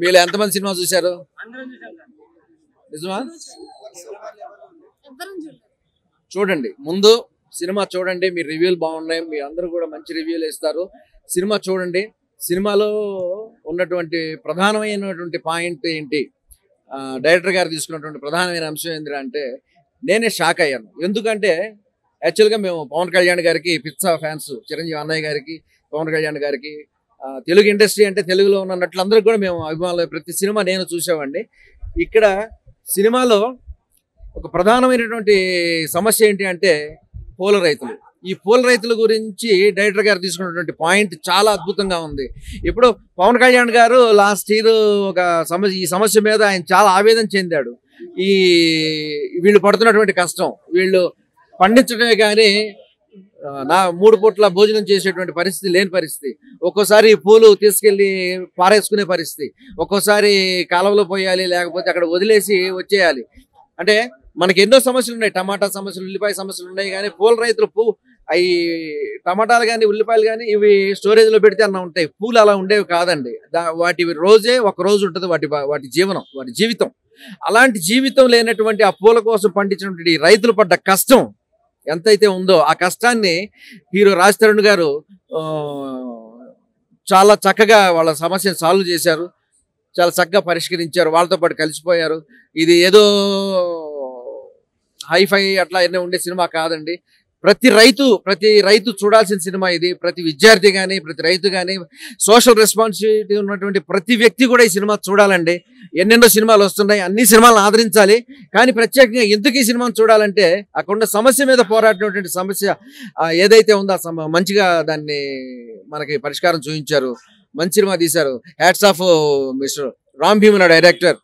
మీరు ఎంతమంది సినిమా చూశారు? నిజమా? చూడండి, ముందు సినిమా చూడండి. మీ రివ్యూలు బాగున్నాయి, మీ అందరూ కూడా మంచి రివ్యూలు ఇస్తారు. సినిమా చూడండి. సినిమాలో ఉన్నటువంటి ప్రధానమైనటువంటి పాయింట్ ఏంటి, డైరెక్టర్ గారు తీసుకున్నటువంటి ప్రధానమైన అంశం ఏంటంటే నేనే షాక్ అయ్యాను. ఎందుకంటే యాక్చువల్గా మేము పవన్ కళ్యాణ్ గారికి పిచ్చా ఫ్యాన్స్, చిరంజీవి అన్నయ్య గారికి, పవన్ కళ్యాణ్ గారికి. తెలుగు ఇండస్ట్రీ అంటే తెలుగులో ఉన్నట్లు అందరికి కూడా మేము అభిమానులు. ప్రతి సినిమా నేను చూసామండి. ఇక్కడ సినిమాలో ఒక ప్రధానమైనటువంటి సమస్య ఏంటి అంటే పూల రైతులు. ఈ పూల రైతుల గురించి డైరెక్టర్ గారు తీసుకున్నటువంటి పాయింట్ చాలా అద్భుతంగా ఉంది. ఇప్పుడు పవన్ కళ్యాణ్ గారు లాస్ట్ ఇయర్ ఒక ఈ సమస్య మీద ఆయన చాలా ఆవేదన చెందాడు. వీళ్ళు పడుతున్నటువంటి కష్టం, వీళ్ళు పండించడమే కానీ 3 పూట్ల భోజనం చేసేటువంటి పరిస్థితి లేని పరిస్థితి. ఒక్కోసారి పూలు తీసుకెళ్లి పారేసుకునే పరిస్థితి, ఒక్కోసారి కాలువలో పోయాలి, లేకపోతే అక్కడ వదిలేసి వచ్చేయాలి. అంటే మనకి ఎన్నో సమస్యలు ఉన్నాయి. టమాటా సమస్యలు, ఉల్లిపాయ సమస్యలు ఉన్నాయి. కానీ పూల రైతులు అవి టమాటాలు కానీ ఉల్లిపాయలు కానీ ఇవి స్టోరేజ్లో పెడితే అన్న ఉంటాయి. పూలు అలా ఉండేవి కాదండి. వాటి రోజే ఒక రోజు ఉంటుంది, వాటి జీవనం, వాటి జీవితం. అలాంటి జీవితం లేనటువంటి ఆ పూల కోసం పండించినటువంటి రైతులు పడ్డ కష్టం ఎంతైతే ఉందో ఆ కష్టాన్ని హీరో రాజ్ తరుణ్ గారు చాలా చక్కగా వాళ్ళ సమస్యను సాల్వ్ చేశారు, చాలా చక్కగా పరిష్కరించారు, వాళ్ళతో పాటు కలిసిపోయారు. ఇది ఏదో హైఫై అట్లా ఎన్నో ఉండే సినిమా కాదండి. ప్రతి రైతు చూడాల్సిన సినిమా ఇది. ప్రతి విద్యార్థి కానీ, ప్రతి రైతు కానీ, సోషల్ రెస్పాన్సిబిలిటీ ఉన్నటువంటి ప్రతి వ్యక్తి కూడా ఈ సినిమా చూడాలండి. ఎన్నెన్నో సినిమాలు వస్తున్నాయి, అన్ని సినిమాలను ఆదరించాలి. కానీ ప్రత్యేకంగా ఎందుకు ఈ సినిమాను చూడాలంటే అక్కడ సమస్య మీద పోరాడినటువంటి సమస్య ఏదైతే ఉందో మంచిగా దాన్ని మనకి పరిష్కారం చూపించారు. మంచి సినిమా తీశారు. Hats off mister Ram Bheeman director.